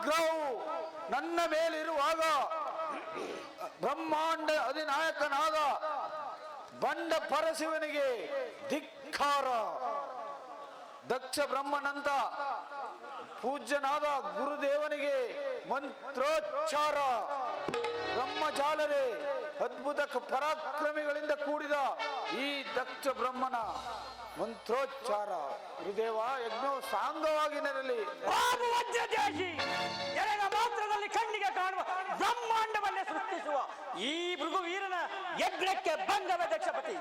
ಅನುಗ್ರಹವು ನನ್ನ ಮೇಲಿರುವಾಗ ಬ್ರಹ್ಮಾಂಡ ಅಧಿನಾಯಕನಾದ ಬಂಡ ಪರಶಿವನಿಗೆ ಧಿಕ್ಕಾರ. ದಕ್ಷ ಬ್ರಹ್ಮನಂತ ಪೂಜ್ಯನಾದ ಗುರುದೇವನಿಗೆ ಮಂತ್ರೋಚ್ಚಾರ. ಬ್ರಹ್ಮಜಾಲರೇ, ಅದ್ಭುತ ಪರಾಕ್ರಮಿಗಳಿಂದ ಕೂಡಿದ ಈ ದಕ್ಷ ಬ್ರಹ್ಮನ ಮಂತ್ರೋಚ್ಚಾರ. ಗುರುದೇವ, ಯಜ್ಞವು ಸಾಂಗವಾಗಿ ನೆರಲಿ. ಮಾತ್ರದಲ್ಲಿ ಕಣ್ಣಿಗೆ ಕಾಣುವ ಬ್ರಹ್ಮಾಂಡವನ್ನೇ ಸೃಷ್ಟಿಸುವ ಈ ಭೃಗುವೀರನ ಯಜ್ಞಕ್ಕೆ ಭಂಗವೇ ದಕ್ಷಪತಿ.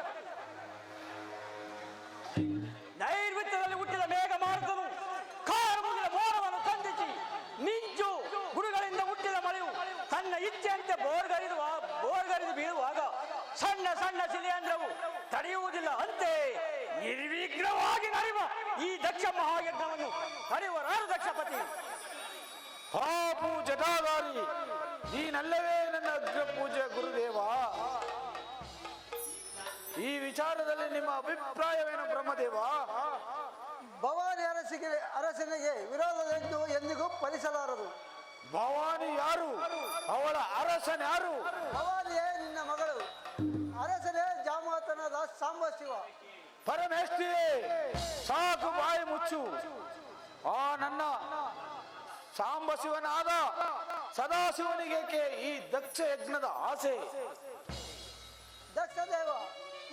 ನೈಋತ್ಯದಲ್ಲಿ ಹುಟ್ಟಿದ ಮೇಘ ಮಾರುತನು ಕಾರು ಮುಗಿದ ಮೋಡವನ್ನು ಖಂಡಿಸಿ ಮಿಂಚು ಗುರುಗಳಿಂದ ಹುಟ್ಟಿದ ಮಳೆಯು ತನ್ನ ಇಚ್ಛೆಯಂತೆ ಬೋರ್ಗರಿದು ಬೀಳುವಾಗ ಸಣ್ಣ ಸಣ್ಣ ಶಿಲೆಯಂದ್ರವು ತಡೆಯುವುದಿಲ್ಲ. ಅಂತೆ ನಿರ್ವಿಘ್ನವಾಗಿ ನಡೆಯುವ ಈ ದಕ್ಷ ಮಹಾಯಜ್ಞವನ್ನು ತಡೆಯುವರಾರು ದಕ್ಷಪತಿ. ಪಾಪು ಜಟಾಧಾರಿ, ನೀನಲ್ಲವೇ ನನ್ನ ಅಗ್ರ ಪೂಜೆ ಗುರುದೇವ. ಈ ವಿಚಾರದಲ್ಲಿ ನಿಮ್ಮ ಅಭಿಪ್ರಾಯವೇನು ಬ್ರಹ್ಮದೇವ? ಭವಾನಿ ಅರಸನಿಗೆ ವಿರೋಧವೆಂದು ಎಂದಿಗೂ ಫಲಿಸಲಾರದು. ಭವಾನಿ ಯಾರು? ಅವಳ ಅರಸನ್ಯಾರು? ಭವಾನಿಯೇ ನಿನ್ನ ಮಗಳು, ಅರಸನೇ ಜಾಮಾತನಾದ ಸಾಂಬಶಿವ. ಪರಮೇಷ್ಠಿಯೇ, ಸಾಕು ಬಾಯಿ ಮುಚ್ಚು. ಆ ನನ್ನ ಸಾಂಬಶಿವನಾದ ಸದಾಶಿವನಿಗೆ ಈ ದಕ್ಷ ಯಜ್ಞದ ಆಸೆ? ದಕ್ಷದೇವ,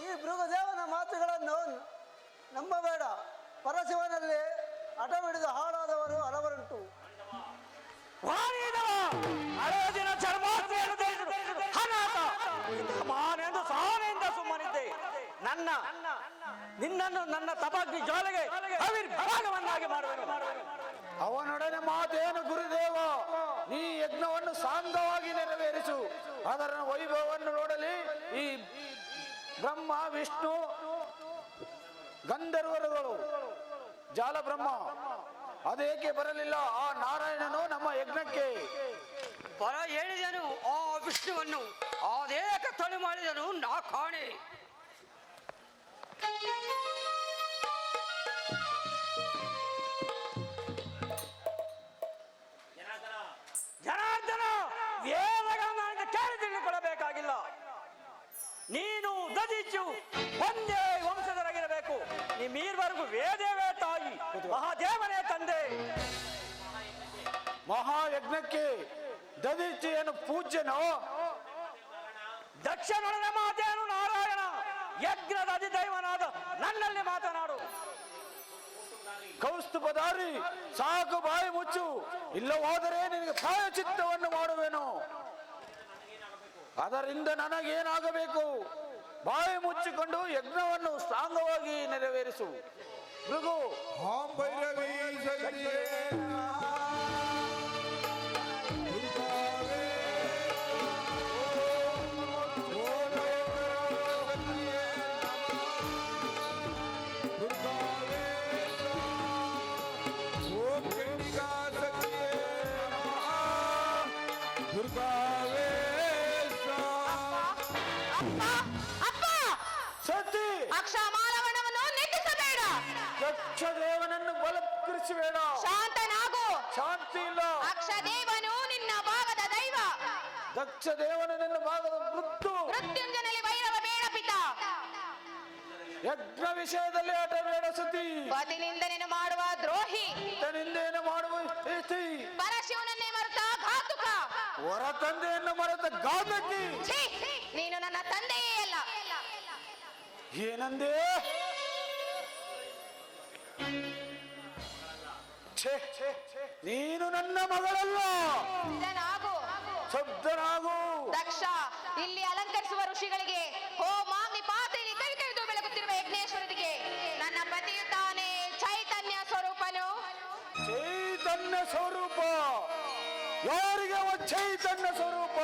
ಈ ಭೃಗುದೇವನ ಮಾತುಗಳನ್ನು ನಂಬಬೇಡ. ಪರಶಿವನಲ್ಲಿ ಹಠವಿಡಿದು ಹಾಳಾದವರು ಹಲವರುಂಟು. ಸಾನೆಯಿಂದ ಸುಮ್ಮನಿದ್ದೆ. ನಿನ್ನನ್ನು ನನ್ನ ತಪಾಗ್ನಿ ಜ್ವಾಲೆಗೆ ಆವಿರ್ಭಾಗವನ್ನಾಗಿ ಮಾಡುವೆನು. ಅವನೊಡನೆ ಮಾತೇನು ಗುರುದೇವ? ನೀ ಯಜ್ಞವನ್ನು ಸಾಂಗವಾಗಿ ನೆರವೇರಿಸು. ಅದರ ವೈಭವವನ್ನು ನೋಡಲಿ ಈ ಬ್ರಹ್ಮ, ವಿಷ್ಣು, ಗಂಧರ್ವರುಗಳು, ಜಾಲ ಬ್ರಹ್ಮ ಅದೇಕೆ ಬರಲಿಲ್ಲ ಆ ನಾರಾಯಣನು ನಮ್ಮ ಯಜ್ಞಕ್ಕೆ? ಬರ ಹೇಳಿದನು ಆ ವಿಷ್ಣುವನ್ನು, ಅದೇಕ ತಳು ಮಾಡಿದನು ನಾ ಕಾಣೆ. ಜನಾರ್ದನ, ವೇದಗಳನ್ನು ಕೇಳಿ ತಿಳಿದುಕೊಳ್ಳಬೇಕಾಗಿಲ್ಲ. ನೀನು ದದಿಚ್ಚು ಒಂದೇ ವಂಶದರಾಗಿರಬೇಕು. ನಿಮ್ಮೀರ್ವರೆಗೂ ವೇದೇವೇ ತಾಯಿ, ಮಹಾದೇವನೇ ತಂದೆ. ಮಹಾಯಜ್ಞಕ್ಕೆ ದದಿಚ್ಚು ಏನು ಪೂಜ್ಯನೋ? ದಕ್ಷನೊಡನೆ ಮಾತೇನು ನಾರಾಯಣ, ಯಜ್ಞದ ಅಧಿದೈವನಾದ ನನ್ನಲ್ಲಿ ಮಾತನಾಡು. ಕೌಸ್ತುಭಧಾರಿ, ಸಾಕು ಬಾಯಿ ಮುಚ್ಚು. ಇಲ್ಲವಾದರೆ ನಿನಗೆ ಪ್ರಾಯಚಿತ್ತವನ್ನು ಮಾಡುವೆನು. ಅದರಿಂದ ನನಗೇನಾಗಬೇಕು? ಬಾಯಿ ಮುಚ್ಚಿಕೊಂಡು ಯಜ್ಞವನ್ನು ಸಾಂಗವಾಗಿ ನೆರವೇರಿಸು. ಭೃಗು ದಕ್ಷದೇವನನ್ನು ಬಲತ್ಕರಿಸಬೇಡ. ಶಾಂತನಾಗು. ಶಾಂತಿ ಇಲ್ಲ. ಅಕ್ಷದೇವನು ನಿನ್ನ ಭಾಗದ ದೈವ. ದಕ್ಷದೇವನು ನಿನ್ನ ಭಾಗದ ಮೃತ್ಯು. ಮೃತ್ಯುಂಜನಲ್ಲಿ ಭೈರವ ಬೇಡ ಪಿತ. ಯಜ್ಞ ವಿಷಯದಲ್ಲಿ ಆಟ ಬೇಡ ಸತಿ. ಪತಿನಿಂದನೇನು ಮಾಡುವ ದ್ರೋಹಿ. ನಿಂದೇನು ಮಾಡುವ ಸ್ಥಿತಿ. ಪರಶಿವನನ್ನೇ ಮರೆತ ಘಾತುಕ. ಹೊರ ತಂದೆಯನ್ನು ಮರೆತ ಘಾತಕಿ. ನೀನು ನನ್ನ ತಂದೆಯೇ ಅಲ್ಲ. ಏನಂದೇ? ನೀನು ನನ್ನ ಮಗಳಲ್ಲ. ಶಬ್ದನಾಗು. ದಕ್ಷ, ಇಲ್ಲಿ ಅಲಂಕರಿಸುವ ಋಷಿಗಳಿಗೆ ಹೋಮಾಗ್ನಿ ಪಾತ್ರೆಯಲ್ಲಿ ಕೈ ಕೈದು ಬೆಳಗುತ್ತಿರುವ ಯಜ್ಞೇಶ್ವರನಿಗೆ ನನ್ನ ಪತಿಯು ತಾನೇ ಚೈತನ್ಯ ಸ್ವರೂಪನು. ಚೈತನ್ಯ ಸ್ವರೂಪ? ಯಾರಿಗೆ ಚೈತನ್ಯ ಸ್ವರೂಪ?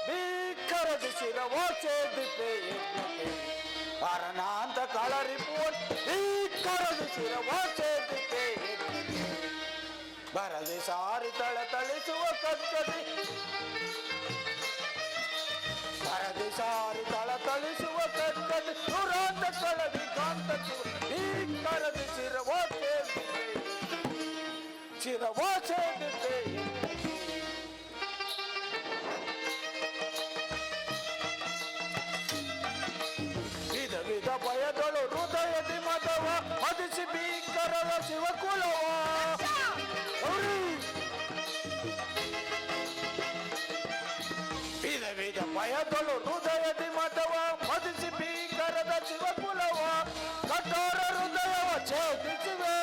ಭೀಕರದಿಸಿರ ವಾಚೆ ದಿಪ್ಪೆ ಕಾರಣಾಂತ ಕಾಳರಿಪುವ ಭೀಕರದಿಸಿರ ವಾಚೆ ದಿಪ್ಪೆ ಬರದೆ ಸಾರಿ ತಳಿಸುವ ಕಕ್ಕದಿ. ಬರದೆ ಸಾರಿ ತಳಿಸುವ ಕಕ್ಕದಿ ದುರಾಂತ ಕಳದಿ ಕಾಂತ ಭೀಕರದಿಸಿರ ವಾಚೆ ದಿಪ್ಪೆ ಚಿರವಾಚೆ ದಿಪ್ಪೆ ಮದಿಸಿ ಭೀಕರದ ಶಿವಕುಲವ ಗೌರಿ ವಿಧ ವಿಧ ಭಯದಳು ಹೃದಯದಿ ಮತವ ಮದಿಸಿ ಭೀಕರದ ಶಿವಕುಲವ ಕಠೋರ ಹೃದಯವ ಛೇದಿಸುವೆ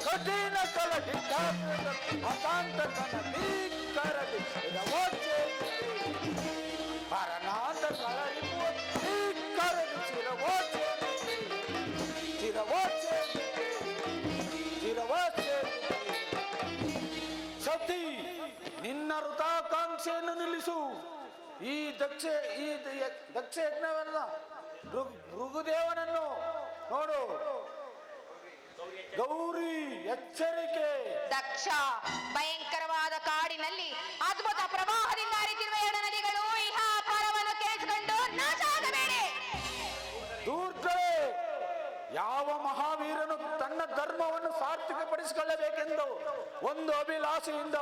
ಕಠಿಣ ಕಲಗಿದ್ದ ಮತಾಂತಕನ ಭೀಕರದಿ ಪರನಾಥ ಕಳರಿಪುವ ಭೀಕರದಿ ಸತಿ ನಿನ್ನ ಋತಾಕಾಂಕ್ಷೆಯನ್ನು ನಿಲ್ಲಿಸು. ಈ ದಕ್ಷ ಯಜ್ಞವನ್ನ ಭೃಗುದೇವನನ್ನು ನೋಡು. ಗೌರಿ ಎಚ್ಚರಿಕೆ. ದಕ್ಷ ಭಯಂಕರವಾದ ಕಾಡಿನಲ್ಲಿ ಅದ್ಭುತ ಪ್ರವಾಹದಿಂದ ಹರಿತಿರುವ ಎರಡು ನದಿಗಳು ಇಹ ಪರವನ್ನು ಕೇಳಿಸಿಕೊಂಡು ನಾಶ ಆಗಬೇಡಿ. ದೂರ್ಧರೆ, ಯಾವ ಮಹಾವೀರನು ತನ್ನ ಧರ್ಮವನ್ನು ಸಾರ್ಥಕಪಡಿಸಿಕೊಳ್ಳಬೇಕೆಂದು ಒಂದು ಅಭಿಲಾಷೆಯಿಂದ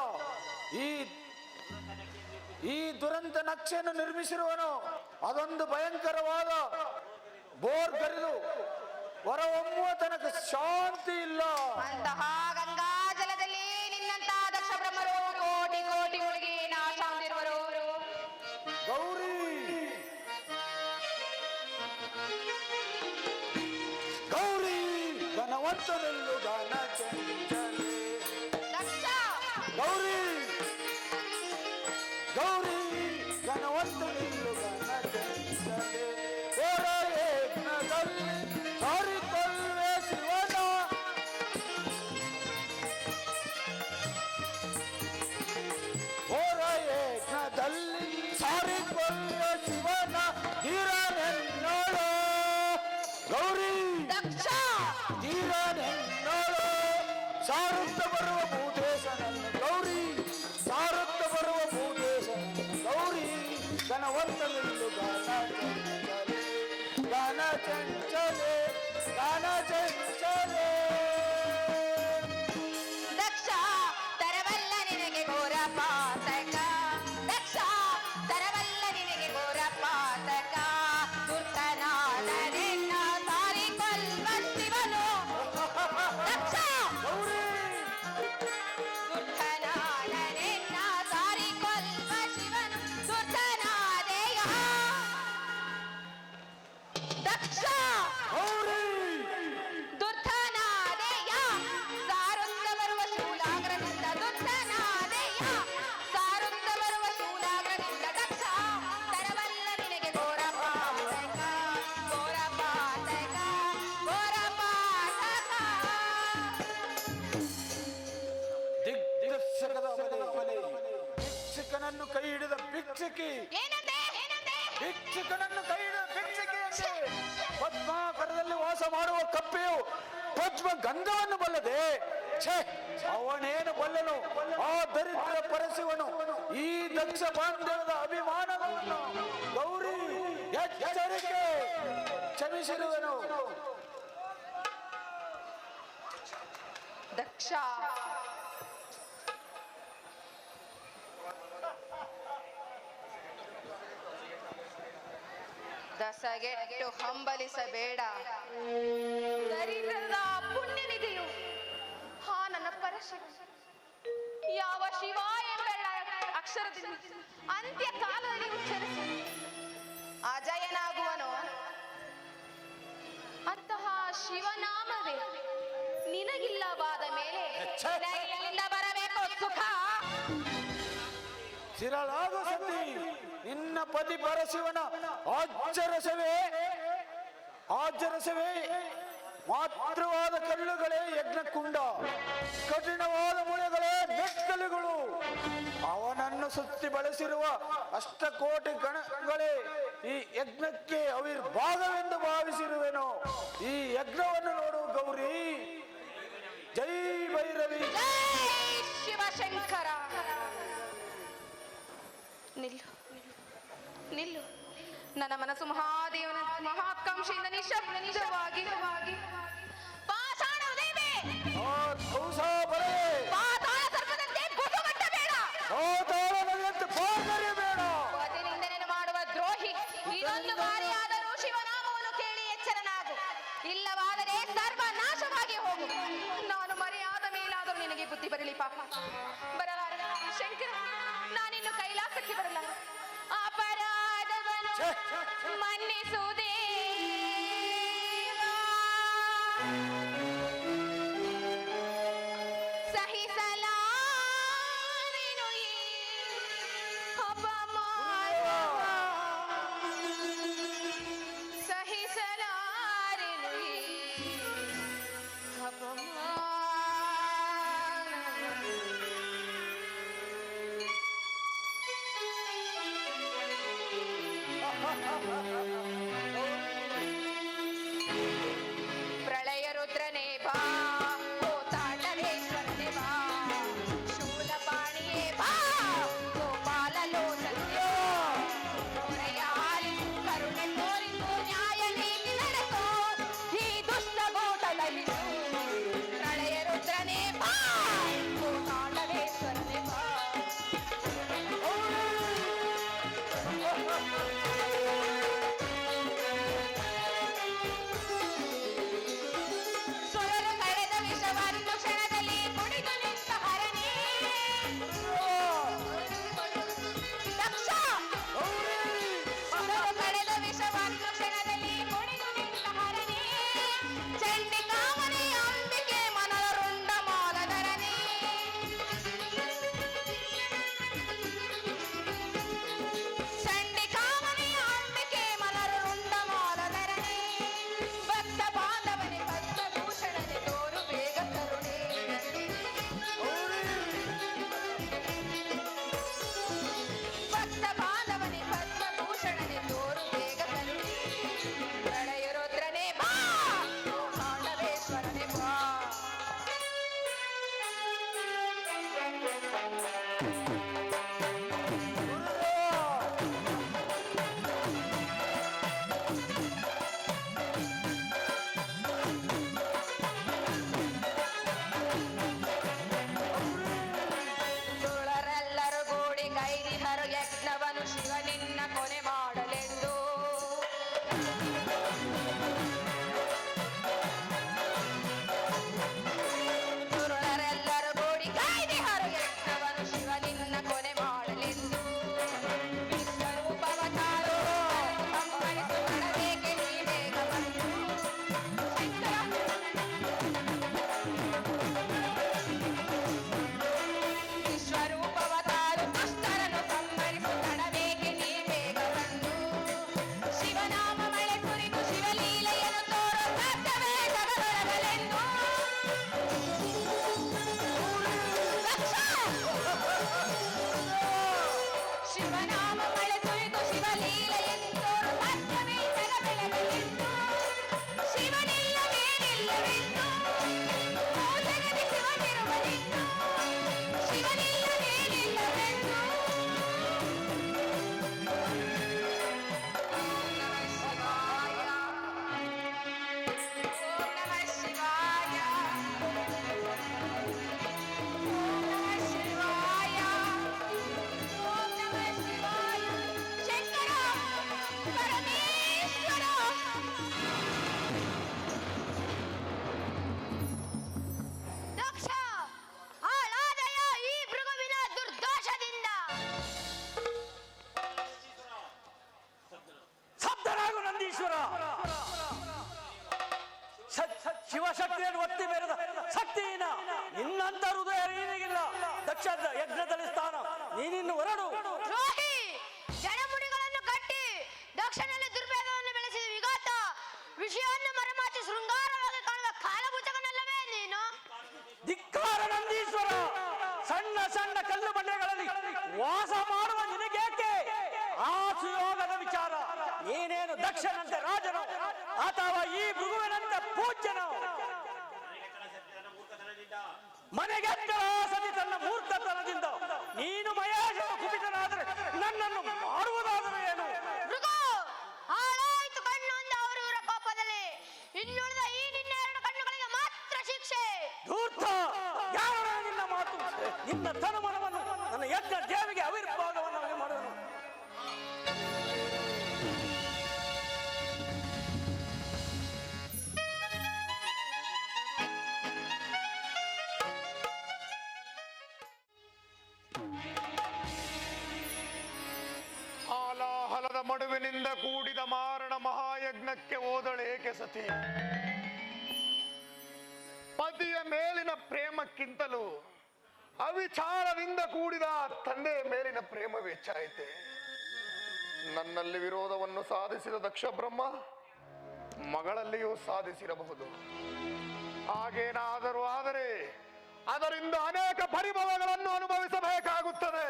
ಈ ದುರಂತ ನಕ್ಷೆಯನ್ನು ನಿರ್ಮಿಸಿರುವನು. ಅದೊಂದು ಭಯಂಕರವಾದ ಬೋರ್ ಕರೆದು ಹೊರಹೊಮ್ಮುವ ತನಕ ಶಾಂತಿ ಇಲ್ಲ. ಅಂತಹ ಗಂಗಾ ಜಲದಲ್ಲಿ ನಿನ್ನಂತಹ ದಕ್ಷ ಬ್ರಹ್ಮರು ಕೋಟಿ ಕೋಟಿ ಮುಳುಗಿ ನಾಶ ಹೊಂದಿರುವರು. ಗೌರಿ ಗೌರಿ ಘನವಂತನೆಲ್ಲು ಗಾನ ಚಂಚಲೆ. ದಕ್ಷ ಗೌರಿ ಗೌರಿ ಘನವಂತನೆಲ್ಲು ಗಾನ ಚಂಚಲೆ. ಹೊರ ಯಜ್ಞದಲ್ಲಿ ಸಾರಿಕೊಳ್ಳುವೆ ಶಿವನ. ಹೊರ ಯಜ್ಞದಲ್ಲಿ ಸಾರಿಕೊಳ್ಳುವ ಶಿವನ ಧೀರನೆನ್ನೋಳು. ಗೌರಿ ದಕ್ಷ ಧೀರನೆನ್ನೋಳು. ಸಾರುತ್ತ ಬರುವ ಭೂದೇಶನನ್ನು ಗೌರಿ, ಸಾರುತ್ತ ಬರುವ ಭೂದೇಶನನ್ನು ಗೌರಿ. ಘನವಂತನೆಲ್ಲು ಗಾನ ಚಂಚಲೆ, ಗಾನ ಚಂಚಲೆ, ಗಾನ ಚಂಚಲೆ. ದಕ್ಷ ತರವಲ್ಲ ನಿನಗೆ ಘೋರ ಪಾತಕ. ದಕ್ಷ ತರವಲ್ಲ ನಿನಗೆ ಘೋರ ಪಾತಕ. ದುರ್ತನಾದ ನಿನ್ನ ಸಾರಿಕೊಳ್ಳುವ ಶಿವನು. ದಕ್ಷ ಗೌರಿ ದುರ್ತನಾದ ನಿನ್ನ ಸಾರಿಕೊಳ್ಳುವ ಶಿವನು. ದುರ್ತನಾದೆಯ ದಕ್ಷ ಗೌರಿ ದುರ್ಧನಾದೆಯ ಸಾರುತ್ತ ಬರುವ ಶೂಲಾಗ್ರದಿಂದ. ದುರ್ಧನಾದೆಯ ಸಾರುತ್ತ ಬರುವ ಶೂಲಾಗ್ರದಿಂದ. ದಕ್ಷ ತರವಲ್ಲ ನಿನಗೆ ಘೋರ ಪಾತಕ, ಘೋರ ಪಾತಕ, ಘೋರ ಪಾತಕ. ದಿಗ್ದರ್ಶಕದ ಬಲೆ, ಭಿಕ್ಷುಕನನ್ನು ಕೈ ಹಿಡಿದ ಭಿಕ್ಷುಕಿ, ಏನಂದೆ ಏನಂದೆ? ಭಿಕ್ಷುಕನನ್ನು ಕೈ ಹಿಡಿದ ಭಿಕ್ಷುಕಿ ಅಂತೆ. ಪದ್ಮಾಕರದಲ್ಲಿ ವಾಸ ಮಾಡುವ ಕಪ್ಪೆಯು ಪದ್ಮ ಗಂಧವನ್ನು ಬಲ್ಲದೆ, ಛೇ ಅವನೇನು ಬಲ್ಲನು ಆ ದರಿದ್ರ ಪರಶಿವನು ಈ ದಕ್ಷ ಬಾಂಧವದ ಅಭಿಮಾನವನ್ನು. ಗೌರಿ ಎಚ್ಚರಿಕೆ, ಕ್ಷಮಿಸಿರುವನು. ದಕ್ಷ ದಸಗೆಟ್ಟು ಹಂಬಲಿಸಬೇಡ. ದರಿದ್ರದ ಪುಣ್ಯನಿಧಿಯು ಹಾ ನನ್ನ ಪರಶಿವ ಯಾವ ಶಿವ ಎಂಬ ಅಕ್ಷರದಿಂದ ಅಂತ್ಯ ಕಾಲದಲ್ಲಿ ಉಚ್ಚರಿಸಿ ಅಜಯನಾಗುವನು. ಅಂತಹ ಶಿವನಾಮವೇ ನಿನಗಿಲ್ಲವಾದ ಮೇಲೆ ನಿನಗಿಂದ ಬರಬೇಕು ಸುಖ. ಸಿರಳಾಗ ಸತಿ ನಿನ್ನ ಪತಿ ಪರಶಿವನ ಆಜ್ಜರಸವೇ ಮಾತ್ರವಾದ ಕಲ್ಲುಗಳೇ ಯಜ್ಞಕುಂಡ, ಕಠಿಣವಾದ ಮುಳೆಗಳೇ ಮೆಕ್ಕಲುಗಳು. ಅವನನ್ನು ಸುತ್ತಿ ಬಳಸಿರುವ ಅಷ್ಟಕೋಟಿ ಗಣಗಳೇ ಈ ಯಜ್ಞಕ್ಕೆ ಅವಿರ್ಭಾಗವೆಂದು ಭಾವಿಸಿರುವೆನು. ಈ ಯಜ್ಞವನ್ನು ನೋಡು ಗೌರಿ. ಜೈ ಭೈರವಿ. ಜೈ ಶಿವಶಂಕರ. ನಿಲ್ಲು ನಿಲ್ಲು. ನನ್ನ ಮನಸ್ಸು ಮಹಾದೇವನ ಮಹಾಕಾಂಕ್ಷೆಯಿಂದ ನಿಶಬ್ದವಾಗಿ ಪಾಷಾಣ ದೇವಿ ಪಾತಾಳ ಸರ್ಪದಂತೆ ಗುಸುಗಟ್ಟಬೇಡ. ಪತಿನಿಂದನೆ ಮಾಡುವ ದ್ರೋಹಿ. ಇದೊಂದು ಬಾರಿ ಆದರೂ ಶಿವನಾಮವನ್ನು ಕೇಳಿ ಎಚ್ಚರನಾಗು. ಇಲ್ಲವಾದರೆ ಸರ್ವ ನಾಶವಾಗಿ ಹೋಗು. ಮಾತಾಡ್ಸಿ ಬರಲ್ಲ. ಅಪರಾಧವನು ಮನ್ನಿಸುವುದೇ ಸಹಿಸಲಾರೆನು ಈ ಅಪಮಾನ, ಸಹಿಸಲಾರೆನು ಈ ಅಪಮಾನ. ಪ್ರಳಯ ರುದ್ರನೇ ಬಾ, ಓ ತಾಂಡವೇಶ್ವರನೇ ಬಾ, ಶೂಲಪಾಣಿಯೇ ಬಾ, ಗೋಪಾಲ ಲೋಚನೆ ಹೊರೆಯ ಆಲಿಸು, ಕರುಣೆ ತೋರಿಸು, ನ್ಯಾಯ ನೀತಿ ನಡೆಸು, ಈ ದುಷ್ಟ ಗೋಟದಲ್ಲಿಸು. ಪ್ರಳಯ ರುದ್ರನೇ ಬಾ, ಓ ತಾಂಡವೇಶ್ವರನೇ ಬಾ. ಸುರರು ಕಳೆದ ವಿಷವನ್ನು ಕ್ಷಣದಲ್ಲಿ ಕುಡಿದು ನಿಂತ ಹರನೇ ದಕ್ಷ. ಸುರರು ಕಳೆದ ವಿಷವನ್ನು ಕ್ಷಣದಲ್ಲಿ ಕುಡಿದು ನಿಂತ ಹರನೇ, ಚಂಡಿಕಾಮಣಿ ಅಂಬಿಕೆ ಮನರುಂಡ ಮಾಲಧರನೇ. ಚಂಡಿಕಾಮಣಿ ಅಂಬಿಕೆ ಮನರುಂಡ ಮಾಲಧರನೇ, ಭಕ್ತ ಬಾಂಧವನೇ ಪದ್ಮಭೂಷಣನೆ ತೋರು ಬೇಗ ಕರುಣೆ. ಭಕ್ತ ಬಾಂಧವನೇ ಪದ್ಮಭೂಷಣನೆ ತೋರು ಬೇಗ ಕರುಣೆ. ಪ್ರಳಯ ರುದ್ರನೇ ಬಾ, ಓ ತಾಂಡವೇಶ್ವರನೇ ಬಾ. ಸುರರೆಲ್ಲರೂ ಗೂಡಿ ಕೈದಿಹರು ಯಜ್ಞವನು ಶಿವನಿನ್ನ ಕೊನೆ ಮಾಡಲೆಂದು. ಸುರರೆಲ್ಲರೂ ಗೂಡಿ ಕೈದಿಹರು ಯಜ್ಞವನು ಶಿವನಿನ್ನ ಕೊನೆ ಮಾಡಲೆಂದು. ವಿಶ್ವರೂಪವತಾರು ಸಂಹರಿಸು ಮಾಡಬೇಕೆ ನೀ ಬೇಗ ಬಂದು. ವಿಶ್ವರೂಪವತಾರು ದುಷ್ಟರನ್ನು ಸಂಹರಿಸು ಮಾಡಬೇಕೆ ನೀ ಬೇಗ ಬಂದು. ಶಿವನಾಮ ಮಳೆ ಕುರಿತು ಶಿವಲೀಲೆಯನ್ನು ತೋರು ಸಾಧ್ಯವೇ ಜಗದೊಳಗಲೆಂದು. ದಕ್ಷ! ಶಿವನಾಮ ಮಳೆ ಕುರಿತು ಶಿವಲೀಲೆಯನ್ನು ತೋರು ಸಾಧ್ಯವೇ ಜಗದೊಳಗಲೆಂದು. ಶಿವನಿಲ್ಲವೇನಿಲ್ಲವೆಂದು ಜಗದಿ ಶಿವನಿರುವನೆಂದು. ಶಿವನಿಲ್ಲವೇನಿಲ್ಲವೆಂದು. ಓಂ ನಮಃ ಶಿವಾಯ. ಓಂ ನಮಃ ಶಿವಾಯ. ಓಂ ನಮಃ ಶಿವಾಯ. ಶಂಕರ ಪರಮೇಶ್ವರ. ದಕ್ಷ, ಹಾಳಾದಯ ಈ ಭೃಗುವಿನ ದುರ್ದೋಷದಿಂದ. ಶಬ್ದನಾಗು ನಂದೀಶ್ವರ. ಶಿವಶಕ್ತಿಯನ್ನು ಒತ್ತಿ ಬೆರೆದ ಶಕ್ತಿಯಿನ ನಿನ್ನಂತ ಹೃದಯ ನೀನಿಗಿಲ್ಲ. ದಕ್ಷ ಯಜ್ಞದಲ್ಲಿ ಸ್ಥಾನ ನೀನಿನ್ನು ಹೊರಡು. ದ್ರೋಹಿ, ಜನಮುಡಿಗಳನ್ನು ಕಟ್ಟಿ ದಕ್ಷನಲ್ಲಿ ದುರ್ಭೇದವನ್ನು ಬೆಳೆಸಿದ ವಿಘಾತ, ವಿಷಯವನ್ನು ಮರೆಮಾಚಿ ಶೃಂಗಾರವಾಗಿ ಕಾಣುವ ಕಾಲಭೂತಕನಲ್ಲವೇ ನೀನು? ಧಿಕ್ಕಾರ ನಂದೀಶ್ವರ. ಸಣ್ಣ ಸಣ್ಣ ಕಲ್ಲು ಬಂಡೆಗಳಲ್ಲಿ ವಾಸ ಮಾಡುವ ನಿನಗೇಕೆ ಆ ಸುಯೋಗದ ವಿಚಾರ? ನೀನೇನು ದಕ್ಷನಂತೆ ರಾಜನು ಅಥವಾ ಈ ಭೃಗುವಿನಂತೆ ಪೂಜ್ಯನು? ಮನೆಗೆದ್ದಳ ಸತಿ ತನ್ನ ಮೂರ್ಖತನದಿಂದ ನೀನು ಮಹೇಶನ ಕುಪಿತನಾದರೆ ನನ್ನನ್ನು ಮಾಡುವುದಾದರೂ ಏನು? ಭೃಗು, ಹಾಳಾಯ್ತು ಕಣ್ಣು ಅಂದ ಅವರು ಇವರ ಕೋಪದಲ್ಲಿ. ಇನ್ನುಳಿದ ಈ ನಿನ್ನ ಎರಡು ಕಣ್ಣುಗಳಿಗೆ ಮಾತ್ರ ಶಿಕ್ಷೆ. ಧೂರ್ತ, ಯಾರ ನಿನ್ನ ಮಾತು? ನಿನ್ನ ತನುಮನವನ್ನು ನನ್ನ ಯಜ್ಞ ದೇವಿಗೆ ಅವಿರ್ಭಾಗವನ್ನು ಮಾಡುವನು. ಮಡುವಿನಿಂದ ಕೂಡಿದ ಮಾರಣ ಮಹಾಯಜ್ಞಕ್ಕೆ ಹೋದಳೇಕೆ ಸತಿ? ಪತಿಯ ಮೇಲಿನ ಪ್ರೇಮಕ್ಕಿಂತಲೂ ಅವಿಚಾರದಿಂದ ಕೂಡಿದ ತಂದೆಯ ಮೇಲಿನ ಪ್ರೇಮವೇ ಹೆಚ್ಚಾಯಿತೆ. ನನ್ನಲ್ಲಿ ವಿರೋಧವನ್ನು ಸಾಧಿಸಿದ ದಕ್ಷ ಬ್ರಹ್ಮ ಮಗಳಲ್ಲಿಯೂ ಸಾಧಿಸಿರಬಹುದು. ಹಾಗೇನಾದರೂ ಆದರೆ ಅದರಿಂದ ಅನೇಕ ಪರಿಭವಗಳನ್ನು ಅನುಭವಿಸಬೇಕಾಗುತ್ತದೆ.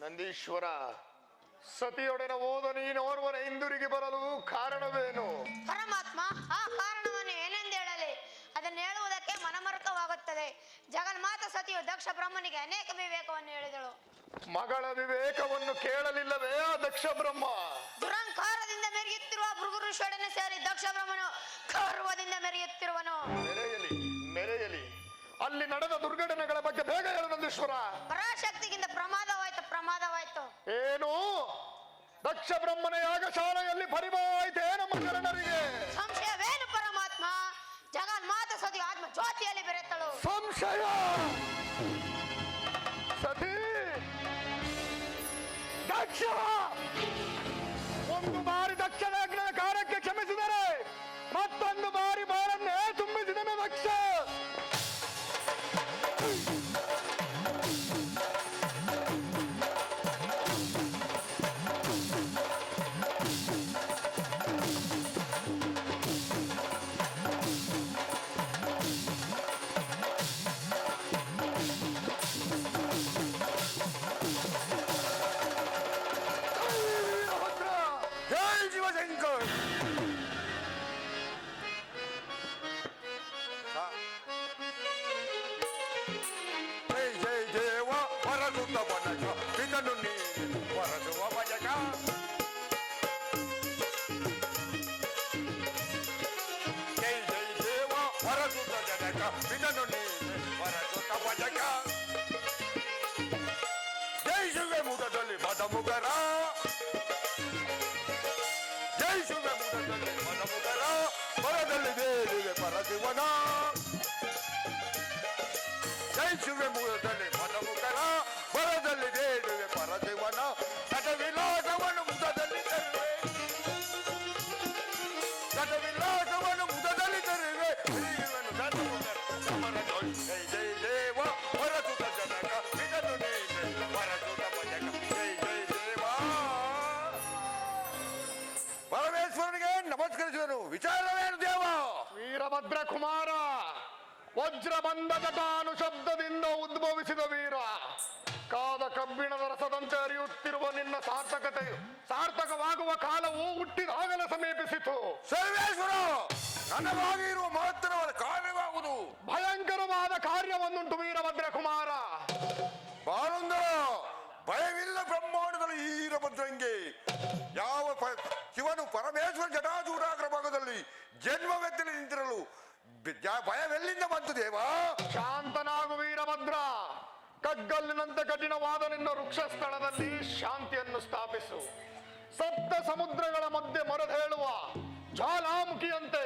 ನಂದೀಶ್ವರ, ಸತಿಯೊಡನೆ ಹೋದ ನೀನೋರ್ವನ ಹಿಂದಿರುಗಿ ಬರಲು ಕಾರಣವೇನು? ಪರಮಾತ್ಮ, ಆ ಕಾರಣವನ್ನು ಏನೆಂದು ಹೇಳಲಿ? ಅದನ್ನು ಹೇಳುವುದಕ್ಕೆ ಮನಮರುಕವಾಗುತ್ತದೆ. ಜಗನ್ಮಾತ ಸತಿಯು ದಕ್ಷ ಬ್ರಹ್ಮನಿಗೆ ಅನೇಕ ವಿವೇಕವನ್ನು ಹೇಳಿದಳು. ಮಗಳ ವಿವೇಕವನ್ನು ಕೇಳಲಿಲ್ಲವೇ ಆ ದಕ್ಷ ಬ್ರಹ್ಮ? ದುರಂಕಾರದಿಂದ ಮೆರೆಯುತ್ತಿರುವ ಭೃಗು ಋಷಿಯೊಡನೆ ಸೇರಿ ದಕ್ಷ ಬ್ರಹ್ಮನು ಗೌರವದಿಂದ ಮೆರೆಯುತ್ತಿರುವನು. ಮೆರೆಯಲಿ ಮೆರೆಯಲಿ. ಅಲ್ಲಿ ನಡೆದ ದುರ್ಘಟನೆಗಳ ಬಗ್ಗೆ ಬೇಗ ಹೇಳು ನಂದೀಶ್ವರ. ಪರಾಶಕ್ತಿಗಿಂತ ಪ್ರಮಾದವಾಯ್ತು. ಏನು? ದಕ್ಷ ಬ್ರಹ್ಮನ ಯಾಗಶಾಲೆಯಲ್ಲಿ ಪರಿಭವವಾಯಿತೇ ನಮ್ಮ ಶರಣರಿಗೆ? ಸಂಶಯವೇನು ಪರಮಾತ್ಮ? ಜಗನ್ಮಾತ ಸತಿ ಆತ್ಮ ಜ್ಯೋತಿಯಲ್ಲಿ ಬೆರೆತಳು. ಸಂಶಯ? ಸತಿ ದಕ್ಷ ಒಂದು ಬಾರಿ ದಕ್ಷನ ಯಜ್ಞದ ಕಾರ್ಯಕ್ಕೆ ಕ್ಷಮಿಸಿದರೆ ಮತ್ತೊಂದು ಬಾರಿ ಬಾಳನ್ನೇ ತುಂಬಿಸಿದನು ದಕ್ಷ. ಜೈ ಶಿವ ಮುಖದಲ್ಲಿ ಮದಮುಗರ, ಜೈ ಶಿವ ಮುಖದಲ್ಲಿ ಮದಮುಗರ, ಪರದಲ್ಲಿ ದೇವಿಗೆ ಪರದಿವನ. ಜೈ ಶಿವ ಮುಖದಲ್ಲಿ ಮದಮುಗರ, ಪರದಲ್ಲಿ ದೇವಿಗೆ ಪರದಿವನ. ನಟವಿಲಾಸವನ್ನು ಮುಖದಲ್ಲಿ ತರುವೆ, ನಟವಿಲಾಸವನ್ನು ಮುಖದಲ್ಲಿ ತರುವೆ. ಜೈ ಜೈ ದೇವ ಹೊರಸುತ ಜನಕ, ಇದನ್ನು ನೀನೆ ಹೊರಸುತ ಭಜಕ. ಜೈ ಜೈ ದೇವ. ಪರಮೇಶ್ವರನಿಗೆ ನಮಸ್ಕರಿಸುವನು. ವಿಚಾರವೇನು ದೇವ? ವೀರಭದ್ರ ಕುಮಾರ, ವಜ್ರಬಂಧ ಜಟಾನು ಶಬ್ದದಿಂದ ಉದ್ಭವಿಸಿದ ವೀರ, ಕಾದ ಕಬ್ಬಿಣದ ರಸದಂತೆ ಹರಿಯುತ್ತಿರುವ ನಿನ್ನ ಸಾರ್ಥಕವಾಗುವ ಕಾಲವು ಹುಟ್ಟಿದಾಗಲೇ ಸಮೀಪಿಸಿತು. ಸರ್ವೇಶ್ವರ, ನನಗಾಗಿ ಇರುವ ಮಹತ್ತರವಾದ ಕಾರ್ಯವಾಗುವುದು. ಭಯಂಕರವಾದ ಕಾರ್ಯವನ್ನುಂಟು ವೀರಭದ್ರ ಕುಮಾರ. ಬಾಲುಂದರ, ಭಯವಿಲ್ಲ ಬ್ರಹ್ಮಾಂಡದಲ್ಲಿ ಈ ವೀರಭದ್ರಂಗೆ. ಯಾವ ಶಿವನು ಪರಮೇಶ್ವರ ಜಟಾಜೂರಾಗ್ರ ಭಾಗದಲ್ಲಿ ಜನ್ಮವೆತ್ತಲಿ ನಿಂತಿರಲು ಭಯವೆಲ್ಲಿಂದ ಬಂತು ದೇವ? ಶಾಂತನಾಗು ವೀರಭದ್ರ. ಕಗ್ಗಲ್ಲಿನಂತೆ ಕಠಿಣವಾದ ನಿನ್ನ ವೃಕ್ಷ ಸ್ಥಳದಲ್ಲಿ ಶಾಂತಿಯನ್ನು ಸ್ಥಾಪಿಸು. ಸಪ್ತ ಸಮುದ್ರಗಳ ಮಧ್ಯೆ ಮೊರೆದೇಳುವ ಜ್ವಾಲಾಮುಖಿಯಂತೆ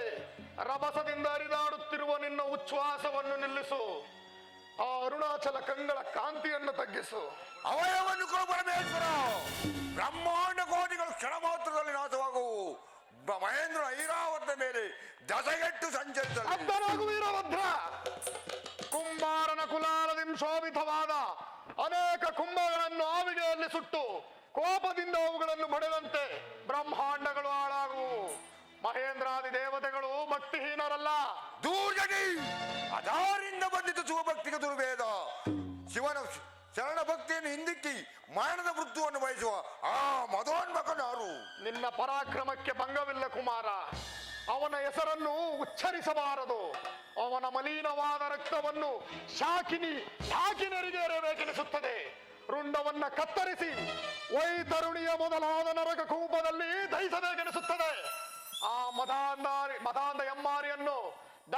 ರಭಸದಿಂದ ಹರಿದಾಡುತ್ತಿರುವ ನಿನ್ನ ಉಚ್ಛ್ವಾಸವನ್ನು ನಿಲ್ಲಿಸು. ಆ ಅರುಣಾಚಲ ಕಂಗಳ ಕಾಂತಿಯನ್ನು ತಗ್ಗಿಸು. ಅವಯವನ್ನು ಕೊಡು ಪರಮೇಶ್ವರ. ಬ್ರಹ್ಮಾಂಡ ಕೋಟಿಗಳು ಕ್ಷಣ ಮಾತ್ರದಲ್ಲಿ ನಾಶವಾಗುವು. ಮಹೇಂದ್ರ ಐರಾವತದ ಮೇಲೆ ದಸಗೆಟ್ಟು ಸಂಚರಿಸಲು ಅಬ್ಬರಾಗು ವೀರಭದ್ರ. ಕುಂಬಾರನ ಕುಲಾಲದಿಂದ ಶೋಭಿತವಾದ ಅನೇಕ ಕುಂಭಗಳನ್ನು ಆವಿಗೆಯಲ್ಲಿ ಸುಟ್ಟು ಕೋಪದಿಂದ ಅವುಗಳನ್ನು ಬಡಿದಂತೆ ಬ್ರಹ್ಮಾಂಡಗಳು ಹಾಳಾಗುವು. ಮಹೇಂದ್ರಾದಿ ದೇವತೆಗಳು ಭಕ್ತಿಹೀನರಲ್ಲ. ದೂರ್ಜಟಿ ಅದಾರಿಂದ ಬಂದಿತು ಶಿವಭಕ್ತಿಗೆ ದುರ್ವೇದ. ಶಿವನ ಶರಣ ಭಕ್ತಿಯನ್ನು ಹಿಂದಿಕ್ಕಿ ಮರಣದ ಮೃತ್ಯುವನ್ನು ಬಯಸುವ ಆ ಮದೋನ್ಮಕನಾರು. ನಿನ್ನ ಪರಾಕ್ರಮಕ್ಕೆ ಭಂಗವಿಲ್ಲ ಕುಮಾರ. ಅವನ ಹೆಸರನ್ನು ಉಚ್ಚರಿಸಬಾರದು. ಅವನ ಮಲೀನವಾದ ರಕ್ತವನ್ನು ಶಾಕಿನರಿಗೆ ಎರೆಬೇಕೆನಿಸುತ್ತದೆ. ರುಂಡವನ್ನ ಕತ್ತರಿಸಿ ವೈತರುಣಿಯ ಮೊದಲಾದ ನರಕ ಕೂಪದಲ್ಲಿ ದಹಿಸಬೇಕೆನಿಸುತ್ತದೆ. ಆ ಮದಾಂಧ ಎಮ್ಮಾರಿಯನ್ನು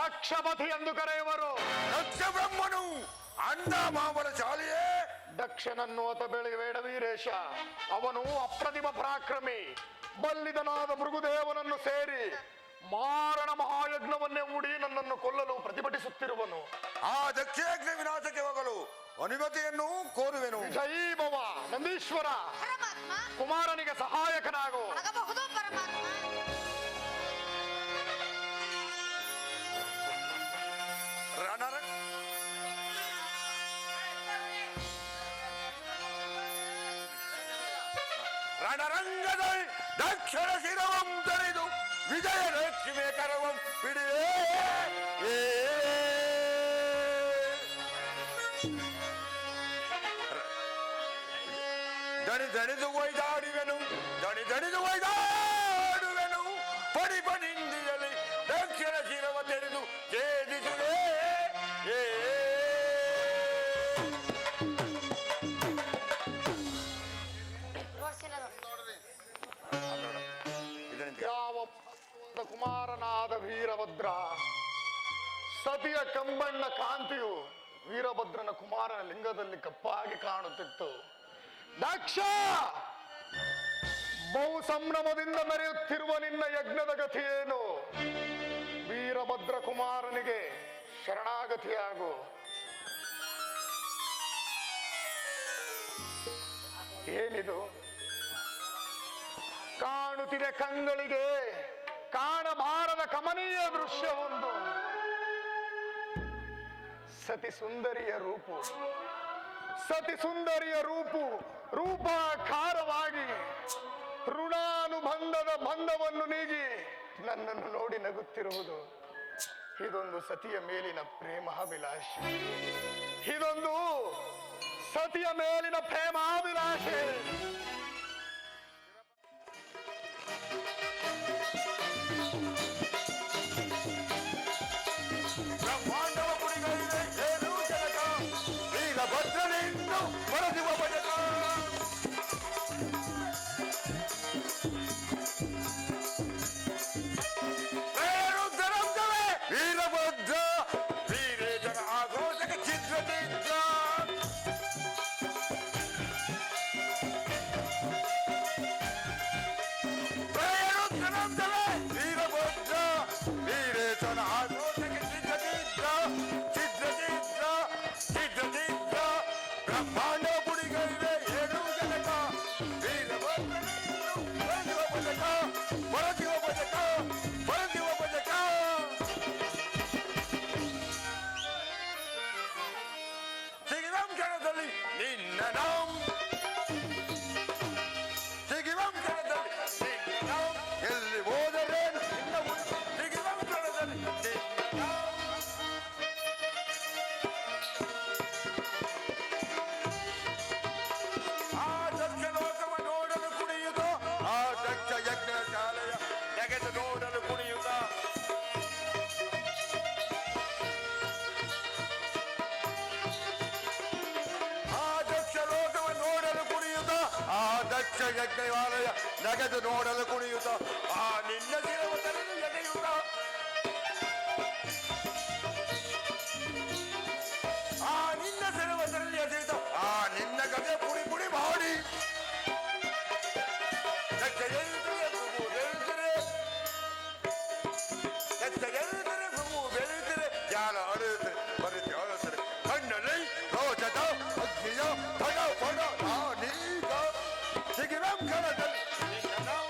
ದಕ್ಷಪತಿ ಎಂದು ಕರೆಯುವರು. ದಕ್ಷ ಬ್ರಹ್ಮನು ಅಂಡ ಮಾಮನ ಶಾಲೆಯೇ. ದಕ್ಷನನ್ನು ಅತ ಬೆಳೆಬೇಡ ವೀರೇಶ. ಅವನು ಅಪ್ರತಿಮ ಪರಾಕ್ರಮಿ. ಬಲ್ಲಿದನಾದ ಭೃಗುದೇವನನ್ನು ಸೇರಿ ಮಾರಣ ಮಹಾಯಜ್ಞವನ್ನೇ ಹೂಡಿ ನನ್ನನ್ನು ಕೊಲ್ಲಲು ಪ್ರತಿಭಟಿಸುತ್ತಿರುವನು. ಆ ದಕ್ಷಯಜ್ಞ ವಿನಾಶಕ್ಕೆ ಹೋಗಲು ಅನುಮತಿಯನ್ನು ಕೋರುವೆನು. ಜೈ ಭವ ನಂದೀಶ್ವರ. ಪರಮಾತ್ಮ, ಕುಮಾರನಿಗೆ ಸಹಾಯಕನಾಗು. ಆಗಬಹುದು ಪರಮಾತ್ಮ. ರಣರಂಗದಲ್ಲಿ ದಕ್ಷಿಣ ಶಿರವಂ ತರಿದು ವಿಜಯ ಲಕ್ಷ್ಮಿ ಕರವಂ ಬಿಡಿಯೇ. ದಣಿದು ಒಯ್ದಾಡುವೆನು, ದಣಿದು ಒಯ್ದಾಡುವೆನು. ಪಡಿಪನಿಂದಿಯಲ್ಲಿ ದಕ್ಷಿಣ ಶಿರವ ತೆರೆದು ಛೇದಿಸುವೆ. ಯಾವ ಕುಮಾರನಾದ ವೀರಭದ್ರ. ಸತಿಯ ಕಂಬಣ್ಣ ಕಾಂತಿಯು ವೀರಭದ್ರನ ಕುಮಾರನ ಲಿಂಗದಲ್ಲಿ ಕಪ್ಪಾಗಿ ಕಾಣುತ್ತಿತ್ತು. ದಕ್ಷ, ಬಹು ಸಂಭ್ರಮದಿಂದ ಮೆರೆಯುತ್ತಿರುವ ನಿನ್ನ ಯಜ್ಞದ ಗತಿಯೇನು? ವೀರಭದ್ರ ಕುಮಾರನಿಗೆ ಶರಣಾಗತಿಯಾಗು. ಏನಿದು? ಕಾಣುತ್ತಿದೆ ಕಂಗಳಿಗೆ ಕಾಣಬಾರದ ಕಮನೀಯ ದೃಶ್ಯವೊಂದು. ಸತಿ ಸುಂದರಿಯ ರೂಪಾಕಾರವಾಗಿ ಋಣಾನುಬಂಧದ ಬಂಧವನ್ನು ನೀಗಿ ನನ್ನನ್ನು ನೋಡಿ ನಗುತ್ತಿರುವುದು. ಇದೊಂದು ಸತಿಯ ಮೇಲಿನ ಪ್ರೇಮಾಭಿಲಾಷೆ. ಇದೊಂದು ಸತಿಯ ಮೇಲಿನ ಪ್ರೇಮಾಭಿಲಾಷೆ. ಬ್ರಹ್ಮಾಂಡವ ಕುರಿಗಳಿಗೆ ಏನು ಜನಕ ವೀರಭದ್ರನಿಂದು ಹೊರದಿವ ಭಜಕ. ವೀರಭದ್ರ ವೀರೇಶನ ಆಘೋಷಕ್ಕೆ ಛಿದ್ರ ವೀರಭದ್ರ ವೀರೇಶನ ಆಘೋಷಕ್ಕೆ ಛಿದ್ರ ಬ್ರಹ್ಮಾಂಡ ಕುಡಿಗೈ ದಕ್ಷ ಯಜ್ಞವಾಲಯ ನಗೆದು ನೋಡಲು ಕುಣಿಯುತ್ತ ಆ ನಿನ್ನ ಶಿರವತರನ್ನು ಎದೆಯುತ್ತ ಆ ನಿನ್ನ ಶಿರವತರಲ್ಲಿ ಎದೆಯುತ್ತ ಆ ನಿನ್ನ ಗದೆ ಪುಡಿ ಪುಡಿ ಮಾಡಿ ದಕ್ಷ ಎಲ್ಲಿದ್ದರೆ ಪ್ರಭು ಬೆಳೆಯುತ್ತದೆ ದಕ್ಷ ಎಲ್ಲಿದ್ದರೆ ಪ್ರಭು ಬೆಳೆಯುತ್ತದೆ ಜಾಲ ಅಳೆಯುತ್ತದೆ ಬರುತ್ತೆ ಅಳುತ್ತದೆ ಕಣ್ಣಲ್ಲಿ ರೋಚದ ಅಗ್ನಿಯ ಫಡ ಫಡ ನಾನೀಗ ಸಿಗಿರಂ ಕಣದಲ್ಲಿ ನಿನ್ನ ನಾವು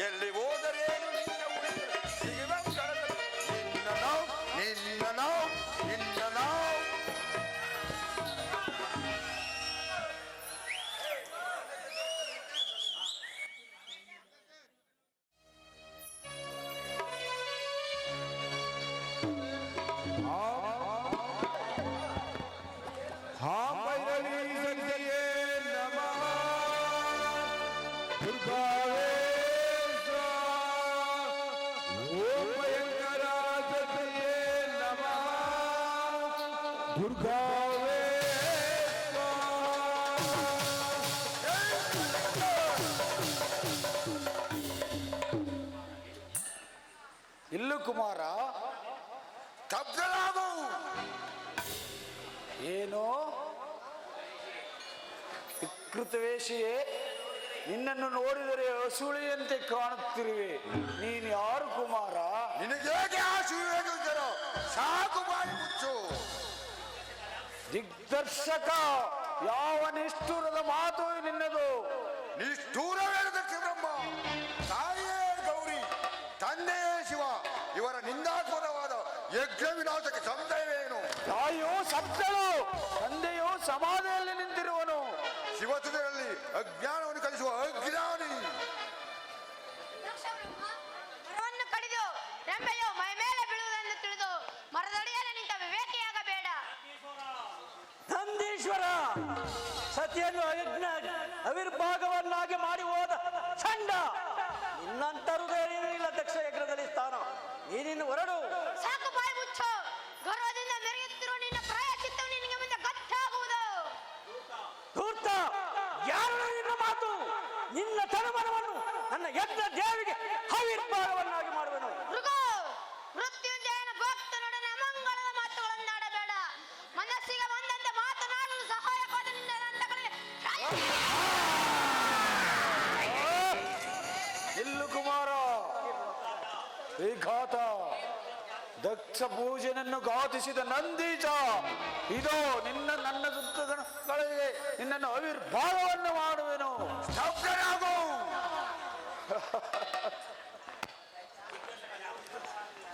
ಎಲ್ಲಿ ಹೋದರೇನು ನಿನ್ನ ಉಳಿದರೆ ಸಿಗಿರಂ ಕಣದಲ್ಲಿ ನಿನ್ನ ನಾವು ನಿನ್ನ ನಾವು ನಿನ್ನ ನಾವು हाँ भैरवी शक्तिये नमः दुर्गावेश ओम भयंकरा शक्तिये नमः दुर्गावेश ಇಲ್ಲು ಕುಮಾರ ತಬ್ದಲಾಗು ಏನು ವಿಕೃತವೇಷಿಯೇ ನಿನ್ನನ್ನು ನೋಡಿದರೆ ಅಸೂಳೆಯಂತೆ ಕಾಣುತ್ತಿರುವೆ ನೀನು ಯಾರು ಕುಮಾರ ನಿನಗೇಗೆ ಆ ಶಿವೇನು ಸಾಕು ಬಾಯಿ ಮುಚ್ಚು ದಿಗ್ದರ್ಶಕ ಯಾವ ನಿಷ್ಠುರದ ಮಾತು ನಿನ್ನದು ನಿಷ್ಠೂರವೇನು ದಕ್ಷ ಬ್ರಹ್ಮ ತಾಯಿಯೇ ಗೌರಿ ತಂದೆಯೇ ಶಿವ ಇವರ ನಿಂದಾತ್ಮಕವಾದ ಯಜ್ಞ ವಿನಾಶಕ್ಕೆ ಸಂಶಯವೇನು ತಾಯಿಯು ಸತ್ತಳು ತಂದೆಯು ಸಮಾಧಿಯಲ್ಲಿ ನಿಂತಿರುವನು ಶಿವತುದರಲ್ಲಿ ಅಜ್ಞಾನವನ್ನು ಕಲಿಸುವ ಅಜ್ಞಾನಿ ಮರವನ್ನು ಕಡಿದು ರೆಂಬೆಯು ಮೈ ಮೇಲೆ ಬೀಳುವುದನ್ನು ತಿಳಿದು ಮರದಡಿಯಲ್ಲಿ ನಿಂತ ವಿವೇಕಿಯಾಗಬೇಡ. ನಂದೀಶ್ವರ ಸತಿಯನ್ನು ಅವಿರ್ಭಾಗವನ್ನಾಗಿ ಮಾಡಿ ಹೋದ ಚಂಡ ನಿನ್ನಂತರುವುದೇನಿಲ್ಲ ದಕ್ಷ ಯಜ್ಞದಲ್ಲಿ ಸ್ಥಾನ ನೀನಿನ್ನು ಹೊರಡು. ಸಾಕು ಬಾಯಿ ಮುಚ್ಚು. ಗೌರವದಿಂದ ಮೆರೆಯುತ್ತಿರುವ ನಿನ್ನ ಪ್ರಾಯಶ್ಚಿತ್ತವು ನಿನಗೆ ಮುಂದೆ ಗೊತ್ತಾಗುವುದು. ಧೂರ್ತ ಯಾರು ನಿನ್ನ ಮಾತು ನಿನ್ನ ತನುಮನವನ್ನು ನನ್ನ ಯಜ್ಞ ದೇವಿಗೆ ಅವಿರ್ಭಾಗವನ್ನಾಗಿ ಮಾಡುವೆನು. ಮೃಗು ಮೃತ್ಯುಂಜಯನ ಭಕ್ತನೊಡನೆ ಅಮಂಗಳದ ಮಾತುಗಳನ್ನಾಡಬೇಡ. ಮನಸ್ಸಿಗೆ ಬಂದಂತೆ ಮಾತನಾಡಲು ಸಹಾಯವಾದ ನಿನ್ನ ದಂಡಗಳಿಗೆ ಇಲ್ಲು ಕುಮಾರ ವಿಘಾತ ದಕ್ಷ ಪೂಜನನ್ನು ಘಾತಿಸಿದ ನಂದೀಚ ಇದೋ ನನ್ನ ಸುತ್ತಗಳಿಗೆ ನಿನ್ನನ್ನು ಅವಿರ್ಭಾಗವನ್ನು ಮಾಡುವೆನು. ಸ್ತಬ್ಧರಾಗು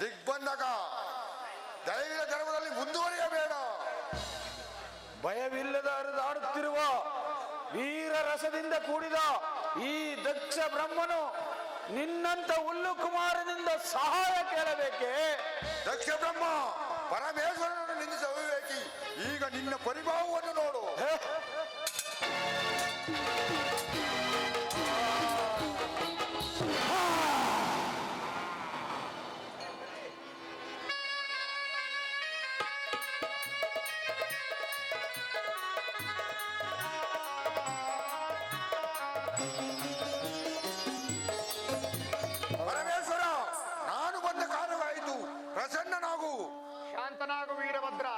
ದಿಗ್ಬಂಧಕ ದೈವಿಕ ಧರ್ಮದಲ್ಲಿ ಮುಂದುವರಿಯಬೇಡ. ಭಯವಿಲ್ಲದ ಹರಿದಾಡುತ್ತಿರುವ ವೀರ ರಸದಿಂದ ಕೂಡಿದ ಈ ದಕ್ಷ ಬ್ರಹ್ಮನು ನಿನ್ನಂತ ಹುಲ್ಲು ಕುಮಾರನಿಂದ ಸಹಾಯ ಕೇಳಬೇಕೆ? ದಕ್ಷ ಬ್ರಹ್ಮ ಪರಮೇಶ್ವರನನ್ನು ನಿಂದಿಸ ಅವಿವೇಕಿ ಈಗ ನಿನ್ನ ಪರಿಭಾವವನ್ನು ನೋಡು. ಪರಮೇಶ್ವರ ನಾನು ಬಂದ ಕಾರಣವಾಯಿತು, ಪ್ರಸನ್ನನಾಗು. ಶಾಂತನಾಗು ವೀರಭದ್ರ.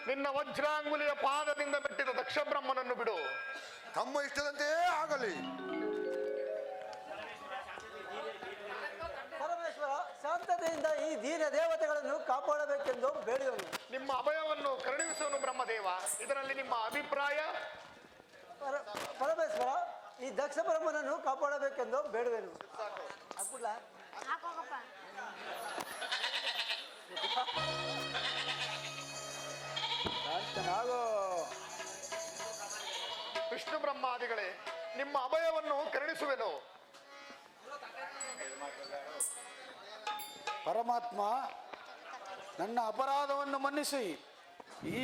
ನಿನ್ನ ವಜ್ರಾಂಗುಲಿಯ ಪಾದದಿಂದ ಮೆಟ್ಟಿದ ದಕ್ಷ ಬ್ರಹ್ಮನನ್ನು ಬಿಡು. ತಮ್ಮ ಇಷ್ಟದಂತೆಯೇ ಆಗಲಿ. ಪರಮೇಶ್ವರ ಶಾಂತತೆಯಿಂದ ಈ ದೀನ ದೇವತೆಗಳನ್ನು ಕಾಪಾಡಬೇಕೆಂದು ಬೇಡಿದನು. ನಿಮ್ಮ ಅಭಯವನ್ನು ಕರುಣಿಸುವನು ಬ್ರಹ್ಮದೇವ. ಇದರಲ್ಲಿ ನಿಮ್ಮ ಅಭಿಪ್ರಾಯ? ಪರಮೇಶ್ವರ ಈ ದಕ್ಷ ಬ್ರಹ್ಮನನ್ನು ಕಾಪಾಡಬೇಕೆಂದು ಬೇಡುವೆನು. ಹಾಕ್ಬಿಡ್ಲಾ? ಹಾಕೋಗಪ್ಪ. ಶಾಂತನಾಗು. ವಿಷ್ಣು ಬ್ರಹ್ಮಾದಿಗಳೇ, ನಿಮ್ಮ ಅಭಯವನ್ನು ಕರುಣಿಸುವೆನು. ಪರಮಾತ್ಮ ನನ್ನ ಅಪರಾಧವನ್ನು ಮನ್ನಿಸಿ ಈ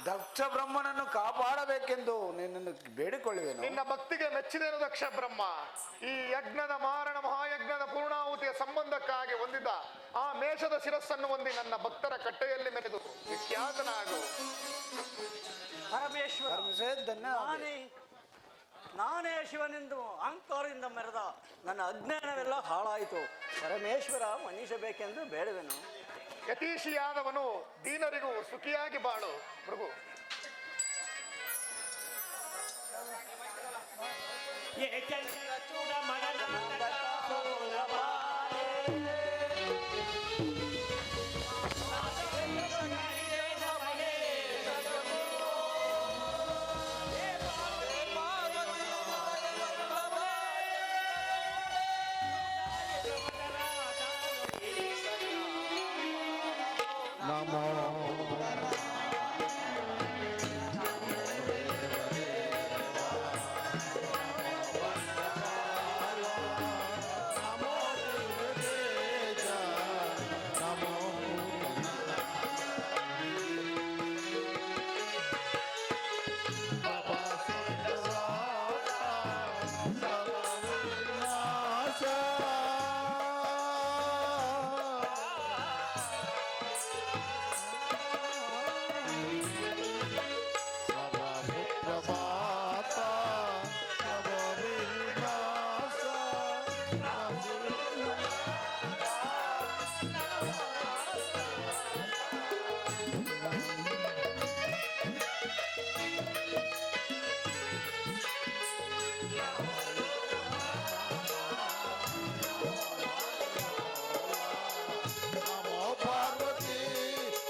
ದಕ್ಷ ಬ್ರಹ್ಮನನ್ನು ಕಾಪಾಡಬೇಕೆಂದು ನಿನ್ನನ್ನು ಬೇಡಿಕೊಳ್ಳುವೆನು. ನಿನ್ನ ಭಕ್ತಿಗೆ ಮೆಚ್ಚಿದೇನು ದಕ್ಷ ಬ್ರಹ್ಮ. ಈ ಯಜ್ಞದ ಮಾರಣ ಮಹಾಯಜ್ಞದ ಪೂರ್ಣಾಹುತಿಯ ಸಂಬಂಧಕ್ಕಾಗಿ ಹೊಂದಿದ ಆ ಮೇಷದ ಶಿರಸ್ಸನ್ನು ಹೊಂದಿ ನನ್ನ ಭಕ್ತರ ಕಟ್ಟೆಯಲ್ಲಿ ಮೆರೆದು ವಿಖ್ಯಾತನಾಗು. ಪರಮೇಶ್ವರ ಧನ್ಯವಾದ. ನಾನೇ ಶಿವನೆಂದು ಅಹಂಕಾರದಿಂದ ಮೆರೆದ ನನ್ನ ಅಜ್ಞಾನವೆಲ್ಲ ಹಾಳಾಯಿತು. ಪರಮೇಶ್ವರ ಮನ್ನಿಸಬೇಕೆಂದು ಬೇಡುವೆನು. ಯತೀಶಿಯಾದವನು ದೀನರಿಗೂ ಸುಖಿಯಾಗಿ ಬಾಳು ಭೃಗು.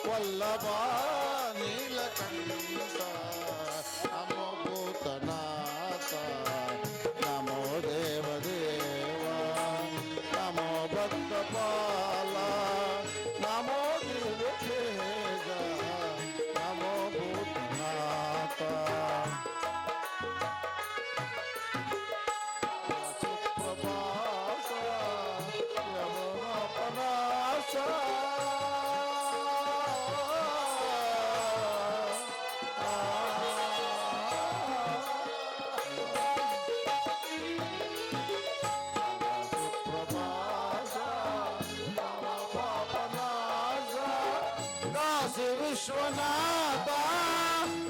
ವಲ್ಲಭ ನೀಲಕಂಠ ನಮೋ ಭೂತನಾಥ ನಮೋ ದೇವದೇವ ನಮೋ ಭಕ್ತಪಾಲ ನಮೋ ದಿವ್ಯತೇಜ ನಮೋ ಭೂತನಾಥ ಸುಪ್ರಭಾತ ಯಮನಾಪನಾಶ ವಿಶ್ವನಾಥ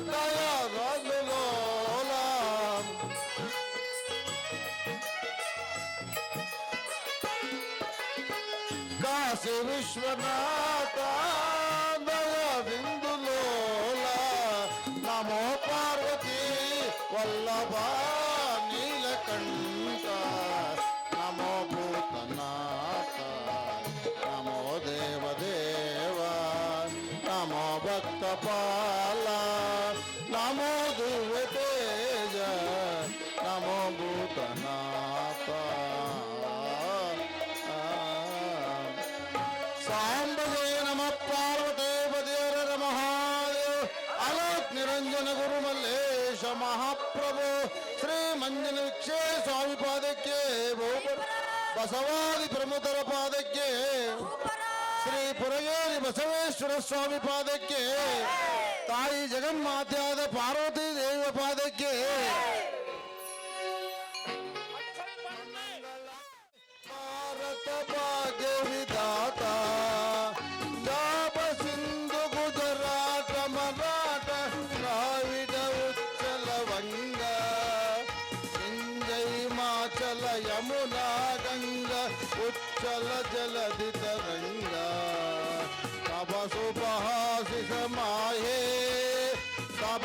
ದಯಾಲೋಲ ಕಾಶಿ ವಿಶ್ವನಾಥ ದಯದಿಂದುಲೋಲ ನಮೋ ಪಾರ್ವತಿ ವಲ್ಲಭ ನೀಲಕಂಠ ನಮೋ ಭೂತನಾಥ ನಮೋ ದೇವದೇವ ನಮೋ ಭಕ್ತಪಾಲ ನಮೋ ದಿವ್ಯತೇಜ ನಮೋ ಭೂತನಾಥ ಸಾಂಬಜಯ ನಮಃ ಪಾರ್ವತೇ ಪದೇರ ಮಹಾದೇವ ಅಲೋಕ್ ನಿರಂಜನ ಗುರು ಮಲ್ಲೇಶ ಮಹಾಪ್ರಭು ಶ್ರೀ ಮಂಜನ ವಿಕ್ಷೇ ಸ್ವಾಮಿ ಪಾದಕ್ಕೆ ಬಸವಾದಿ ಪ್ರಮುಖರ ಪಾದಕ್ಕೆ ಶ್ರೀ ಪುರಗೇರಿ ಬಸವೇಶ್ವರ ಸ್ವಾಮಿ ಪಾದಕ್ಕೆ ತಾಯಿ ಜಗನ್ಮಾತೆಯಾದ ಪಾರ್ವತಿ ದೇವಿಯ ಪಾದಕ್ಕೆ ಭಾರತ ಭಾಗ್ಯ ವಿಧಾತ ಜಾಬ ಸಿಂಧು ಗುಜರಾಟ ಮರಾಠ ದ್ರಾವಿಡ ಉಚ್ಚಲ ವಂಗ ಸಿಂಜೈ ಮಾಚಲ ಯಮುನಾ ಗಂಗ ಉಚ್ಚಲ ಜಲಧಿ ತರಂಗ ತಪ ಸುಭಾಷಿಷ ಮಾಹೇ ತಪ